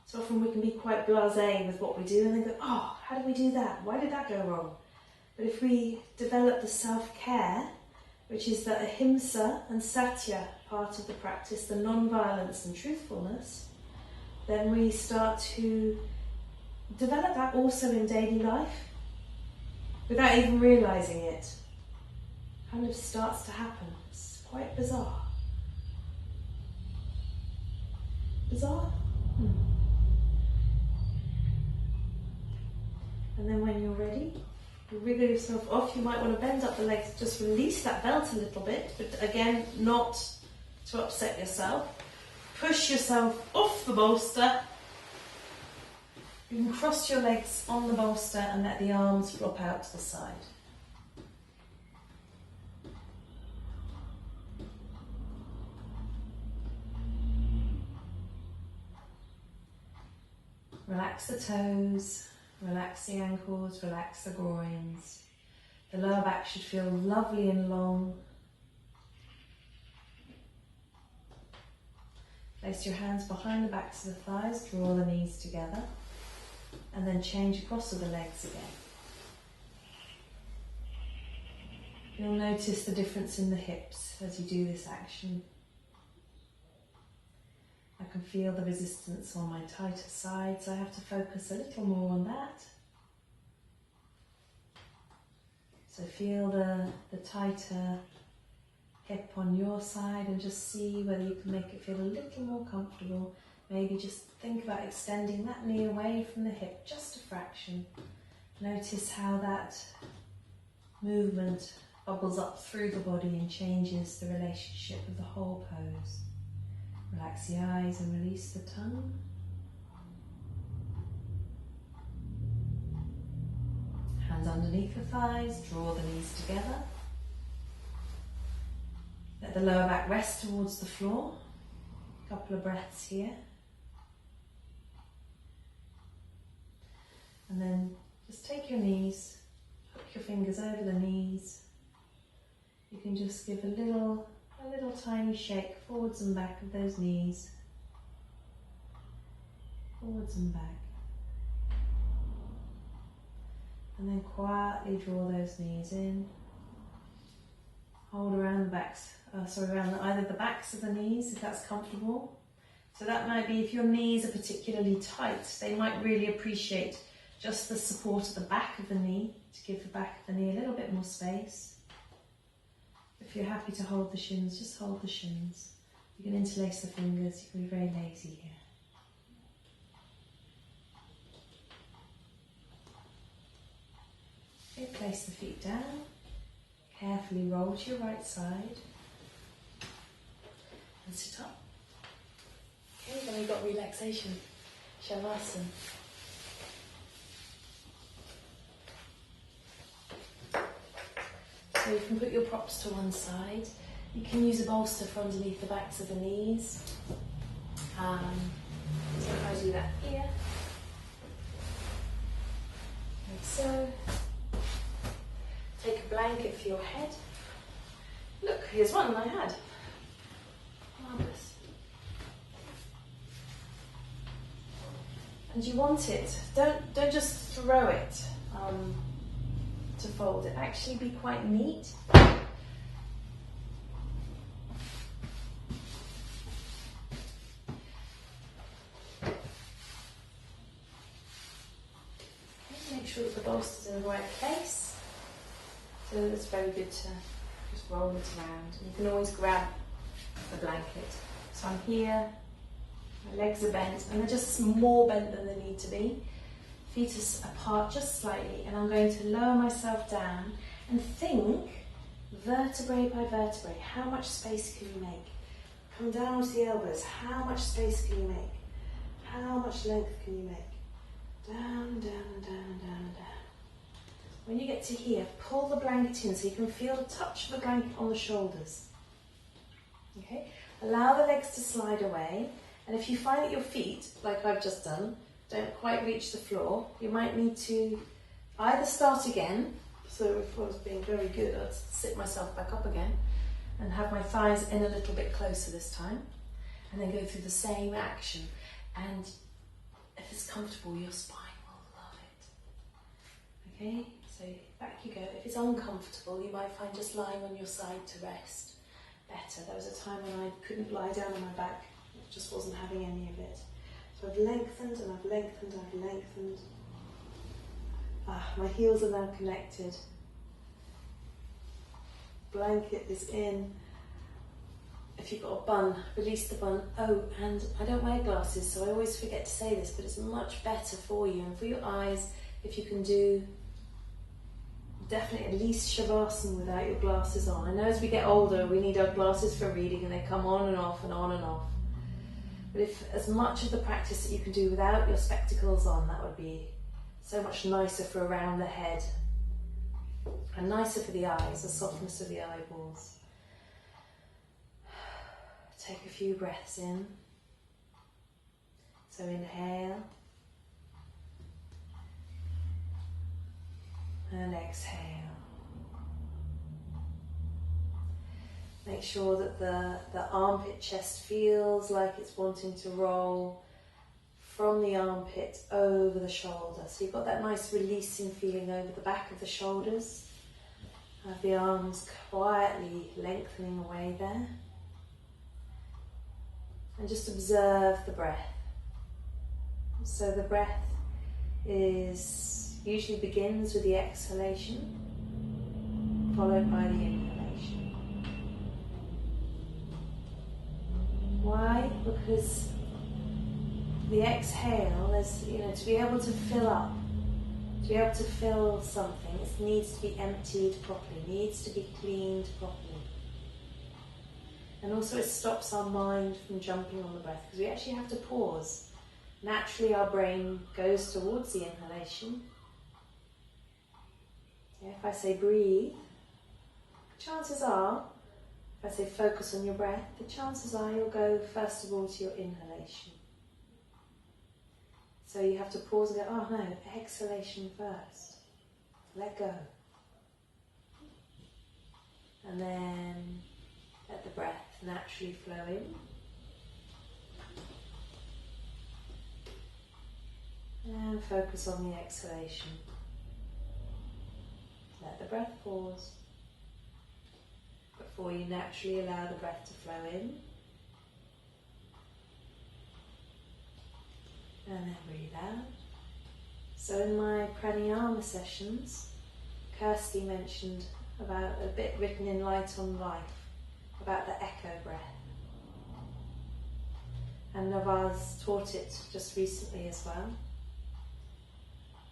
So often we can be quite blasé with what we do and then go, oh, how did we do that? Why did that go wrong? But if we develop the self-care, which is the ahimsa and satya part of the practice, the non-violence and truthfulness, then we start to Develop that also in daily life without even realising it. Kind of starts to happen. It's quite bizarre. Bizarre? And then when you're ready, you wriggle yourself off. You might want to bend up the legs, just release that belt a little bit, but again, not to upset yourself. Push yourself off the bolster. You can cross your legs on the bolster and let the arms flop out to the side. Relax the toes, relax the ankles, relax the groins. The lower back should feel lovely and long. Place your hands behind the backs of the thighs, draw the knees together, and then change across to the legs again. You'll notice the difference in the hips as you do this action. I can feel the resistance on my tighter side, so I have to focus a little more on that. So feel the tighter hip on your side and just see whether you can make it feel a little more comfortable. Maybe just think about extending that knee away from the hip, just a fraction. Notice how that movement bubbles up through the body and changes the relationship of the whole pose. Relax the eyes and release the tongue. Hands underneath the thighs, draw the knees together. Let the lower back rest towards the floor. A couple of breaths here. And then just take your knees, hook your fingers over the knees. You can just give a little tiny shake forwards and back of those knees. Forwards and back. And then quietly draw those knees in. Hold around the backs, around either the backs of the knees if that's comfortable. So that might be if your knees are particularly tight, they might really appreciate just the support of the back of the knee to give the back of the knee a little bit more space. If you're happy to hold the shins, just hold the shins. You can interlace the fingers, you can be very lazy here. Okay, place the feet down. Carefully roll to your right side. And sit up. Okay, then we've got relaxation. Shavasana. So you can put your props to one side. You can use a bolster for underneath the backs of the knees. So if I do that here, like so. Take a blanket for your head. Look, here's one I had. Marvellous. And you want it. Don't just throw it. To fold it, actually be quite neat. Okay, make sure that the bolster's in the right place. So it's very good to just roll it around. And you can always grab the blanket. So I'm here, my legs are bent, and they're just more bent than they need to be. Feet are apart just slightly, and I'm going to lower myself down and think vertebrae by vertebrae. How much space can you make? Come down to the elbows. How much space can you make? How much length can you make? Down and down and down and down and down. When you get to here, pull the blanket in so you can feel the touch of the blanket on the shoulders. Okay? Allow the legs to slide away, and if you find that your feet, like I've just done, don't quite reach the floor, you might need to either start again, so if I was being very good, I'd sit myself back up again and have my thighs in a little bit closer this time, and then go through the same action. And if it's comfortable, your spine will love it. Okay, so back you go. If it's uncomfortable, you might find just lying on your side to rest better. There was a time when I couldn't lie down on my back, I just wasn't having any of it. So I've lengthened and I've lengthened and I've lengthened. My heels are now connected. Blanket is in. If you've got a bun, release the bun. Oh, and I don't wear glasses, so I always forget to say this, but it's much better for you and for your eyes if you can do definitely at least Shavasana without your glasses on. I know as we get older, we need our glasses for reading and they come on and off and on and off. But if as much of the practice that you can do without your spectacles on, that would be so much nicer for around the head and nicer for the eyes, the softness of the eyeballs. Take a few breaths in. So inhale and exhale. Make sure that the armpit chest feels like it's wanting to roll from the armpit over the shoulder. So you've got that nice releasing feeling over the back of the shoulders. Have the arms quietly lengthening away there. And just observe the breath. So the breath usually begins with the exhalation, followed by the inhalation. Why? Because the exhale is, to be able to fill up, to be able to fill something, it needs to be emptied properly, needs to be cleaned properly. And also it stops our mind from jumping on the breath, because we actually have to pause. Naturally our brain goes towards the inhalation. If I say breathe, chances are, if I say focus on your breath, the chances are you'll go first of all to your inhalation. So you have to pause and go, oh no, exhalation first. Let go. And then let the breath naturally flow in. And focus on the exhalation. Let the breath pause. Before you naturally allow the breath to flow in. And then breathe out. So in my pranayama sessions, Kirsty mentioned about a bit written in Light on Life about the echo breath. And Navaz taught it just recently as well.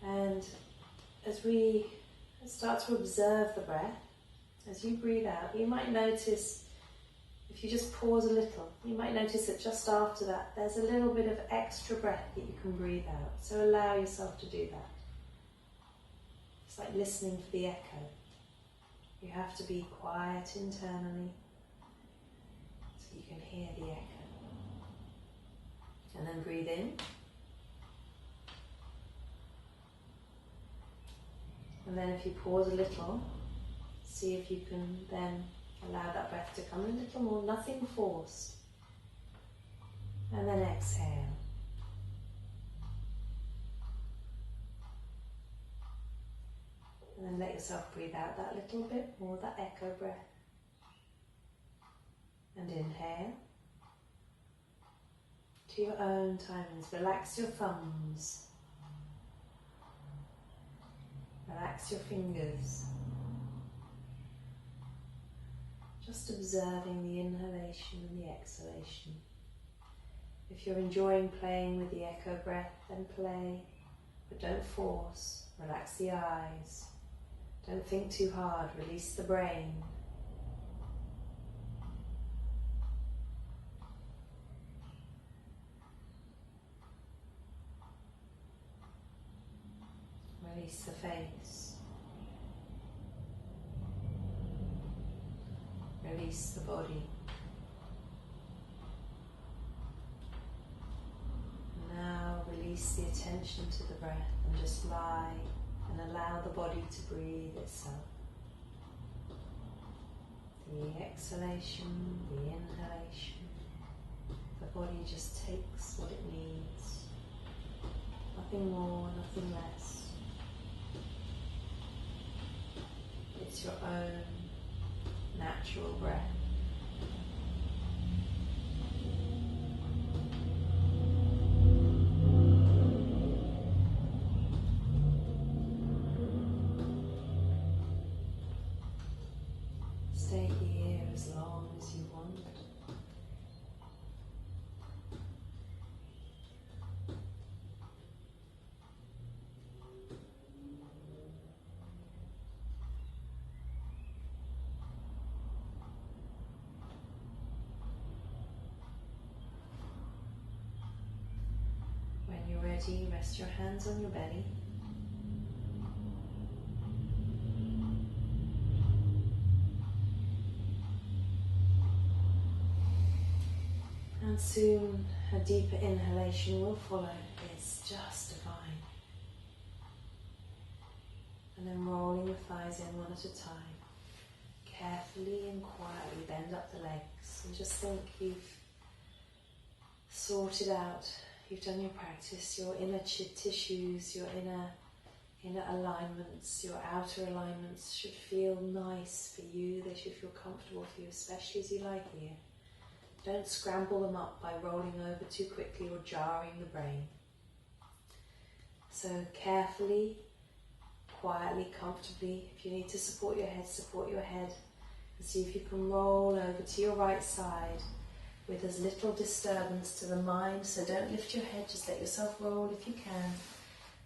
And as we start to observe the breath, as you breathe out, you might notice, if you just pause a little, you might notice that just after that there's a little bit of extra breath that you can breathe out. So allow yourself to do that. It's like listening for the echo. You have to be quiet internally so you can hear the echo. And then breathe in. And then if you pause a little, see if you can then allow that breath to come a little more, nothing forced. And then exhale. And then let yourself breathe out that little bit more, that echo breath. And inhale. To your own timings, relax your thumbs. Relax your fingers. Just observing the inhalation and the exhalation. If you're enjoying playing with the echo breath, then play, but don't force. Relax the eyes. Don't think too hard, release the brain. Release the face. Release the body. Now release the attention to the breath and just lie and allow the body to breathe itself. The exhalation, the inhalation, the body just takes what it needs. Nothing more, nothing less. It's your own natural breath. long as you want. When you're ready, rest your hands on your belly. And soon a deeper inhalation will follow. It's just divine. And then rolling the thighs in one at a time. Carefully and quietly bend up the legs and just think you've sorted out, you've done your practice, your inner tissues, your inner alignments, your outer alignments should feel nice for you. They should feel comfortable for you, especially as you lie here. Don't scramble them up by rolling over too quickly or jarring the brain. So carefully, quietly, comfortably, if you need to support your head, and see if you can roll over to your right side with as little disturbance to the mind. So don't lift your head, just let yourself roll if you can.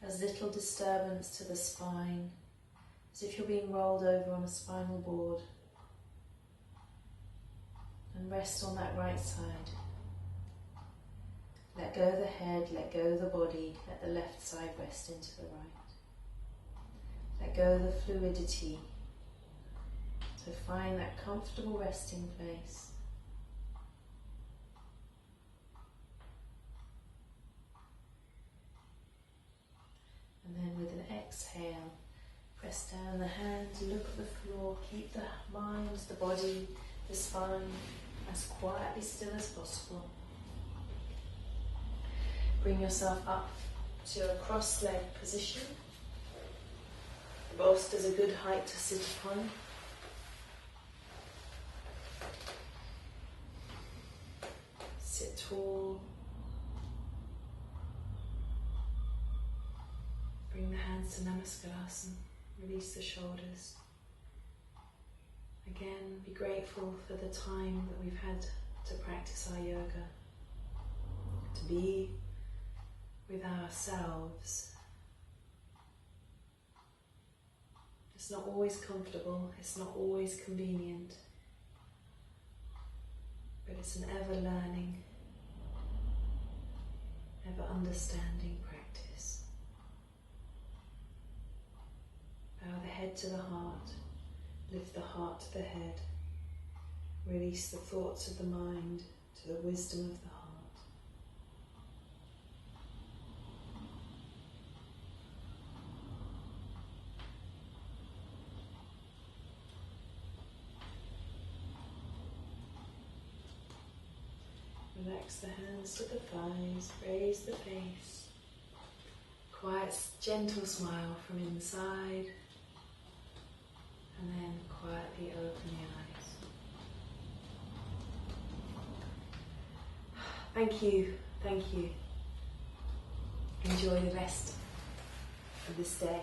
As little disturbance to the spine, as if you're being rolled over on a spinal board. And rest on that right side. Let go of the head, let go of the body, let the left side rest into the right. Let go of the fluidity. So find that comfortable resting place. And then with an exhale, press down the hands, look at the floor, keep the mind, the body, the spine as quietly still as possible. Bring yourself up to a cross-leg position. Bolster is a good height to sit upon. Sit tall. Bring the hands to Namaskalasana. Release the shoulders. Again, be grateful for the time that we've had to practice our yoga, to be with ourselves. It's not always comfortable, it's not always convenient, but it's an ever learning, ever understanding practice. Bow the head to the heart. Lift the heart to the head. Release the thoughts of the mind to the wisdom of the heart. Relax the hands to the thighs. Raise the face. Quiet, gentle smile from inside. And then quietly open the eyes. Thank you, thank you. Enjoy the rest of this day.